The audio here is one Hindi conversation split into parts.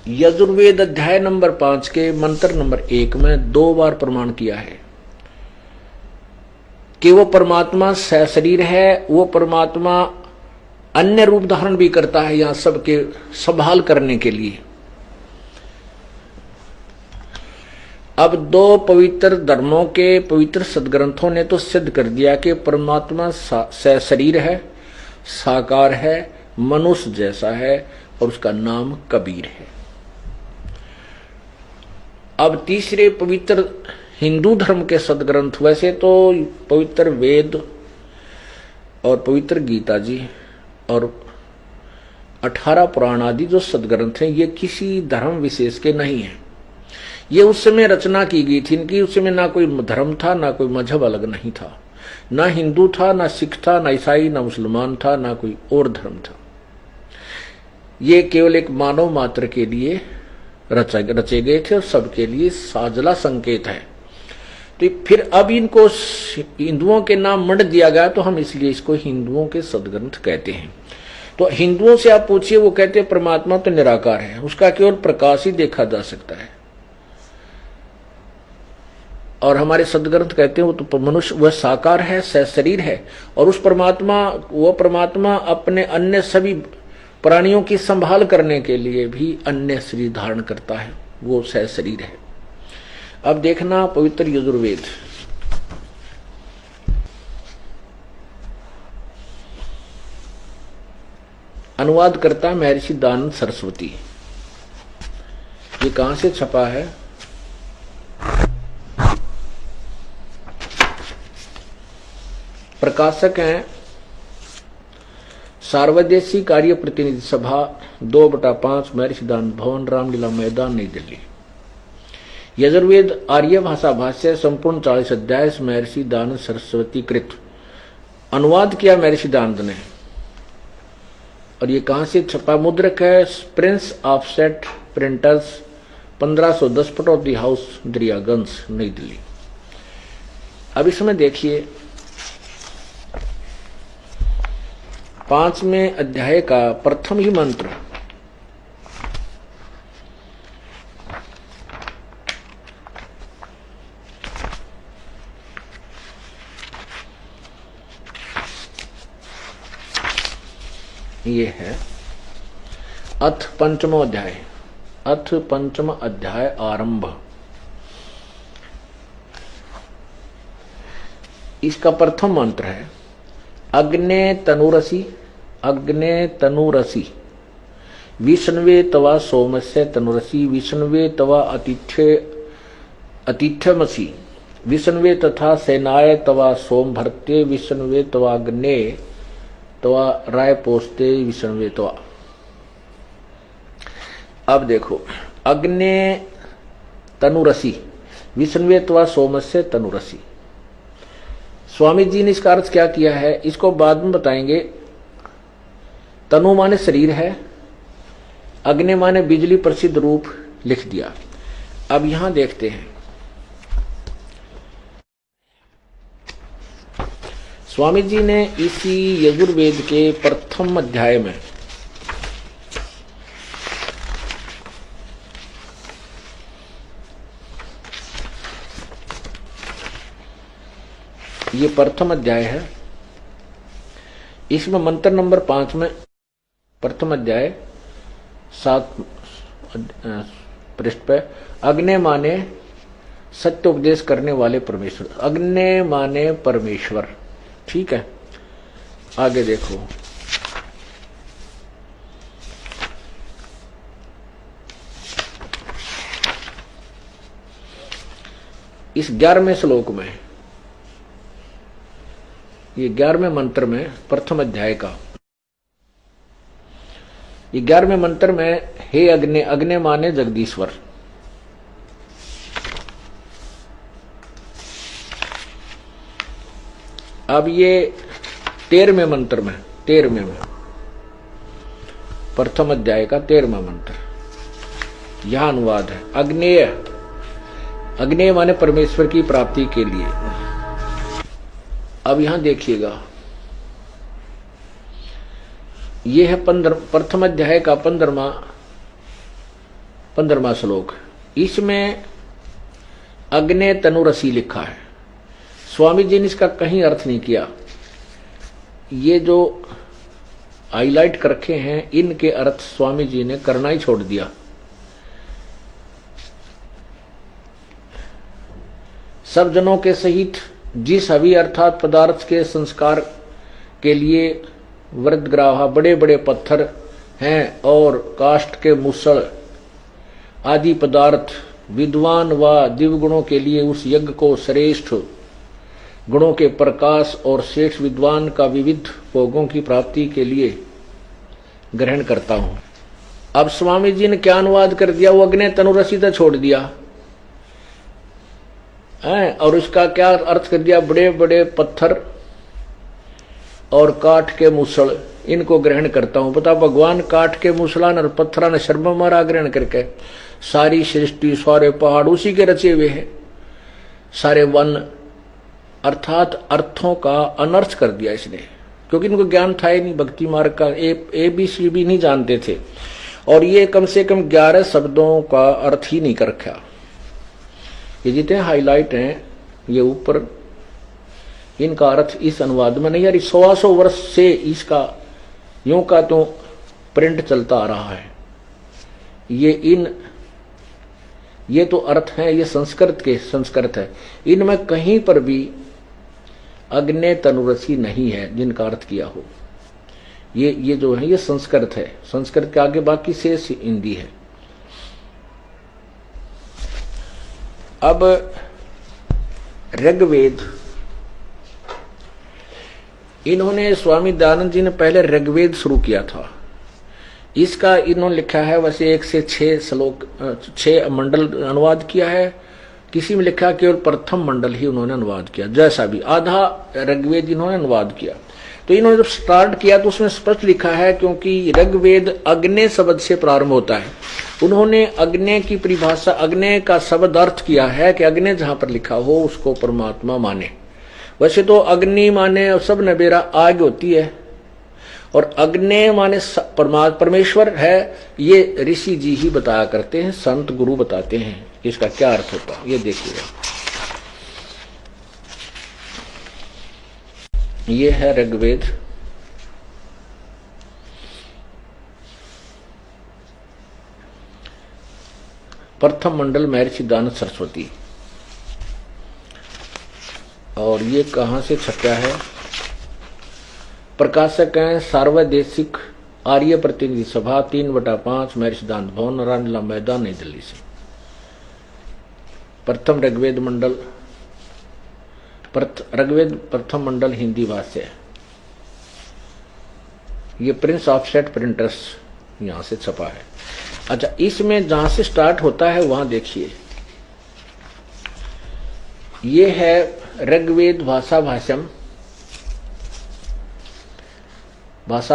यजुर्वेद अध्याय नंबर 5 के मंत्र नंबर 1 में 2 बार प्रमाण किया है कि वो परमात्मा सशरीर है। वो परमात्मा अन्य रूप धारण भी करता है यहां सबके संभाल करने के लिए। अब 2 पवित्र धर्मों के पवित्र सदग्रंथों ने तो सिद्ध कर दिया कि परमात्मा सशरीर है, साकार है, मनुष्य जैसा है और उसका नाम कबीर है। अब तीसरे पवित्र हिंदू धर्म के सदग्रंथ, वैसे तो पवित्र वेद और पवित्र गीता जी और 18 पुराण आदि जो सदग्रंथ हैं ये किसी धर्म विशेष के नहीं हैं। ये उस समय रचना की गई थी। इनकी उस समय ना कोई धर्म था, ना कोई मजहब अलग नहीं था, ना हिंदू था, ना सिख था, ना ईसाई, ना मुसलमान था, ना कोई और धर्म था। ये केवल एक मानव मात्र के लिए रचे गए थे और सबके लिए साझला संकेत है। तो फिर अब इनको हिंदुओं के नाम मंड दिया गया तो हम इसलिए इसको हिंदुओं के सदग्रंथ कहते हैं। तो हिंदुओं से आप पूछिए, वो कहते हैं परमात्मा तो निराकार है, उसका केवल प्रकाश ही देखा जा सकता है। और हमारे सदग्रंथ कहते हैं वो तो मनुष्य वह साकार है, सशरीर है और उस परमात्मा अपने अन्य सभी प्राणियों की संभाल करने के लिए भी अन्य शरीर धारण करता है, वो सशरीर है। अब देखना पवित्र यजुर्वेद अनुवाद करता है महर्षि दयानंद सरस्वती। ये कहां से छपा है? प्रकाशक हैं सार्वदेशी कार्य प्रतिनिधि सभा 2/5 महर्षि दयानंद भवन, रामलीला मैदान, नई दिल्ली। यजुर्वेद आर्य भाषा भाष्य संपूर्ण 40 अध्याय महर्षि दयानंद सरस्वती कृत। अनुवाद किया महर्षि दयानंद ने। और ये कहां से छपा? मुद्रक है Prince offset printers, 1510 Pataudi house, Daryaganj, नई दिल्ली। अब इसमें देखिए 5वें अध्याय का प्रथम ही मंत्र ये है अथ पंचमो अध्याय। अथ पंचम अध्याय आरंभ। इसका प्रथम मंत्र है अग्ने तनुरसी, अग्ने तनुरसी, विष्णवे तवा सोमस्य तनुरसी, विष्णवे तवा अतिथ्यमसी, विष्णवे तथा सेनाय तवा सोम भरते, विष्णवे तवा अग्ने तवा राय पोस्ते, विष्णवे तवा। अब देखो अग्ने तनुरसी, विष्णवे तवा सोमस्य तनुरसी। स्वामी जी ने इसका अर्थ क्या किया है इसको बाद में बताएंगे। तनु माने शरीर है, अग्नि माने बिजली प्रसिद्ध रूप लिख दिया। अब यहां देखते हैं स्वामी जी ने इसी यजुर्वेद के प्रथम अध्याय में ये प्रथम अध्याय है, इसमें मंत्र नंबर 5 में प्रथम अध्याय 7 पृष्ठ पे अग्नि माने सत्य उपदेश करने वाले परमेश्वर, अग्नि माने परमेश्वर। ठीक है, आगे देखो इस 11वें श्लोक में, ये 11वें मंत्र में प्रथम अध्याय का ये 11वें मंत्र में हे अग्नि, अग्नि माने जगदीश्वर। अब ये 13वें मंत्र में, 13वें में प्रथम अध्याय का 13वां मंत्र, यह अनुवाद है अग्नेय, अग्नेय माने परमेश्वर की प्राप्ति के लिए। अब यहां देखिएगा यह है प्रथम अध्याय का 15वां 15वां श्लोक। इसमें अग्ने तनुरसी लिखा है। स्वामी जी ने इसका कहीं अर्थ नहीं किया। ये जो हाईलाइट कर रखे हैं इनके अर्थ स्वामी जी ने करना ही छोड़ दिया। सब जनों के सहित जिस हवि अर्थात पदार्थ के संस्कार के लिए वृद्धग्राहा बड़े बड़े पत्थर हैं और काष्ठ के मुसल आदि पदार्थ विद्वान व दिव्यगुणों के लिए उस यज्ञ को श्रेष्ठ गुणों के प्रकाश और श्रेष्ठ विद्वान का विविध भोगों की प्राप्ति के लिए ग्रहण करता हूं। अब स्वामी जी ने क्या अनुवाद कर दिया, वो अग्नि तनुरसिता छोड़ दिया है और उसका क्या अर्थ कर दिया, बड़े बड़े पत्थर और काठ के मुसल इनको ग्रहण करता हूं। पता भगवान काठ के मुसलान और पत्थरा ने शर्म मारा ग्रहण करके। सारी सृष्टि सारे पहाड़ उसी के रचे हुए हैं, सारे वन अर्थात अर्थों का अनर्थ कर दिया इसने, क्योंकि इनको ज्ञान था ही नहीं, भक्ति मार्ग का ABC भी नहीं जानते थे। और ये कम से कम 11 शब्दों का अर्थ ही नहीं कर रखा। ये जितने हाईलाइट हैं ये ऊपर, इनका अर्थ इस अनुवाद में नहीं। यार 100 वर्ष से इसका यूं का तो प्रिंट चलता आ रहा है। ये तो अर्थ है, ये संस्कृत है। इनमें कहीं पर भी अग्नि तनुरसी नहीं है जिनका अर्थ किया हो। ये जो है ये संस्कृत है। संस्कृत के आगे बाकी शेष हिंदी है। अब ऋग्वेद, इन्होंने स्वामी दयानंद जी ने पहले ऋग्वेद शुरू किया था। इसका इन्होंने लिखा है वैसे 1 से 6 श्लोक 6 मंडल अनुवाद किया है। किसी में लिखा केवल प्रथम मंडल ही उन्होंने अनुवाद किया। जैसा भी आधा ऋग्वेद इन्होंने अनुवाद किया। तो इन्होंने जब स्टार्ट किया तो उसमें स्पष्ट लिखा है, क्योंकि ऋग्वेद अग्नि शब्द से प्रारंभ होता है। उन्होंने अग्नि की परिभाषा, अग्नि का शब्द अर्थ किया है कि अग्नि जहां पर लिखा हो उसको परमात्मा माने। वैसे तो अग्नि माने सब नबेरा आग होती है और अग्नि माने परमेश्वर है, ये ऋषि जी ही बताया करते हैं, संत गुरु बताते हैं इसका क्या अर्थ होता है। ये देखिएगा, ये है ऋग्वेद। प्रथम मंडल महर्षि दानव सरस्वती। और ये कहां से छपा है? प्रकाशक हैं सार्वदेशिक आर्य प्रतिनिधि सभा 3/5 महर्षि दानव भवन रानीला मैदान नई दिल्ली से। प्रथम ऋग्वेद मंडल, ऋग्वेद प्रथम मंडल हिंदी भाष्य है। ये प्रिंस ऑफसेट प्रिंटर्स यहां से छपा है। अच्छा, इसमें जहां से स्टार्ट होता है वहां देखिए, ये है ऋग्वेद भाषा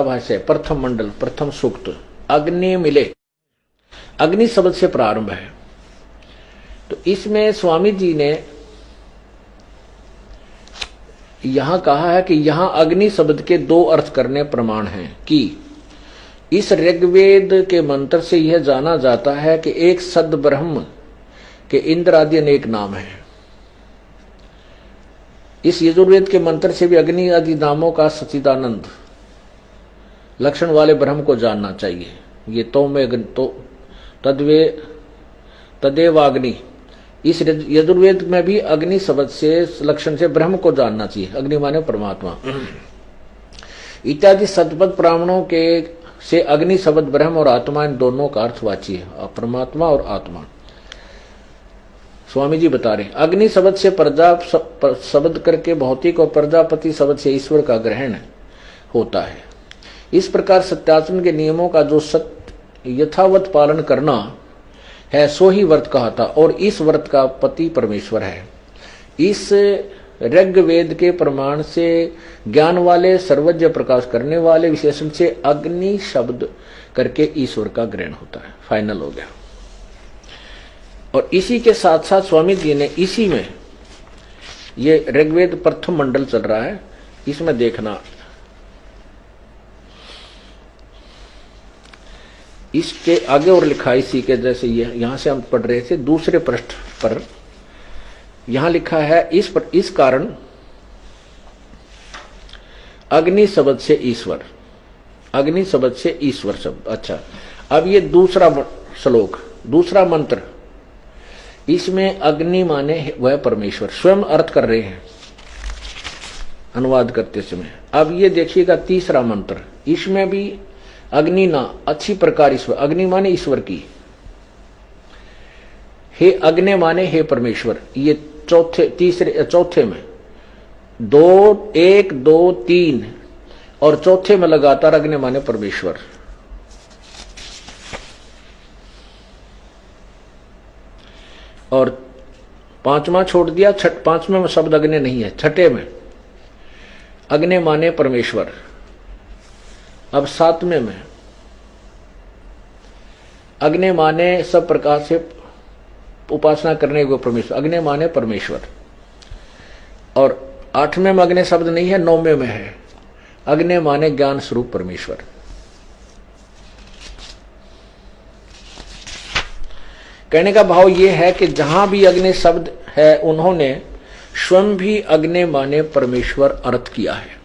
भाष्य प्रथम मंडल प्रथम सूक्त। अग्नि मिले, अग्नि शब्द से प्रारंभ है। तो इसमें स्वामी जी ने यहां कहा है कि यहां अग्नि शब्द के 2 अर्थ करने प्रमाण हैं कि इस ऋग्वेद के मंत्र से यह जाना जाता है कि एक सद ब्रह्म के इंद्र आदि अनेक नाम हैं। इस यजुर्वेद के मंत्र से भी अग्नि आदि नामों का सच्चिदानंद लक्षण वाले ब्रह्म को जानना चाहिए। ये तो में तो तदेवाग्नि, इस यजुर्वेद में भी अग्नि शब्द से लक्षण से ब्रह्म को जानना चाहिए। अग्नि माने परमात्मा इत्यादि सतपथ ब्राह्मणों के से अग्नि शब्द ब्रह्म और आत्मा इन दोनों का अर्थवाची है, परमात्मा और आत्मा। स्वामी जी बता रहे अग्नि शब्द से प्रजा शब्द करके भौतिक और प्रजापति शब्द से ईश्वर का ग्रहण होता है। इस प्रकार सत्याचरण के नियमों का जो यथावत पालन करना है सो ही व्रत कहता, और इस व्रत का पति परमेश्वर है। इस ऋग्वेद के प्रमाण से ज्ञान वाले सर्वज्ञ प्रकाश करने वाले विशेषण से अग्नि शब्द करके ईश्वर का ग्रहण होता है। फाइनल हो गया। और इसी के साथ साथ स्वामी जी ने इसी में ये ऋग्वेद प्रथम मंडल चल रहा है, इसमें देखना इसके आगे और लिखा है इसी के जैसे ये यहां से हम पढ़ रहे थे दूसरे पृष्ठ पर यहां लिखा है इस कारण अग्नि शब्द से ईश्वर, अग्नि शब्द से ईश्वर शब्द। अच्छा, अब ये दूसरा श्लोक, दूसरा मंत्र, इसमें अग्नि माने वह परमेश्वर, स्वयं अर्थ कर रहे हैं अनुवाद करते समय। अब ये देखिएगा तीसरा मंत्र, इसमें भी अग्नि ना अच्छी प्रकार ईश्वर, अग्नि माने ईश्वर की, हे अग्नि माने हे परमेश्वर। ये चौथे में 2 1 2 3 और चौथे में लगातार अग्नि माने परमेश्वर। और पांचवा छोड़ दिया, पांचवें में शब्द अग्नि नहीं है, छठे में अग्नि माने परमेश्वर। अब सातवें में अग्नि माने सब प्रकार से उपासना करने को परमेश्वर, अग्नि माने परमेश्वर। और आठवें में अग्नि शब्द नहीं है, नौवें में है अग्नि माने ज्ञान स्वरूप परमेश्वर। कहने का भाव यह है कि जहां भी अग्नि शब्द है उन्होंने स्वयं भी अग्नि माने परमेश्वर अर्थ किया है।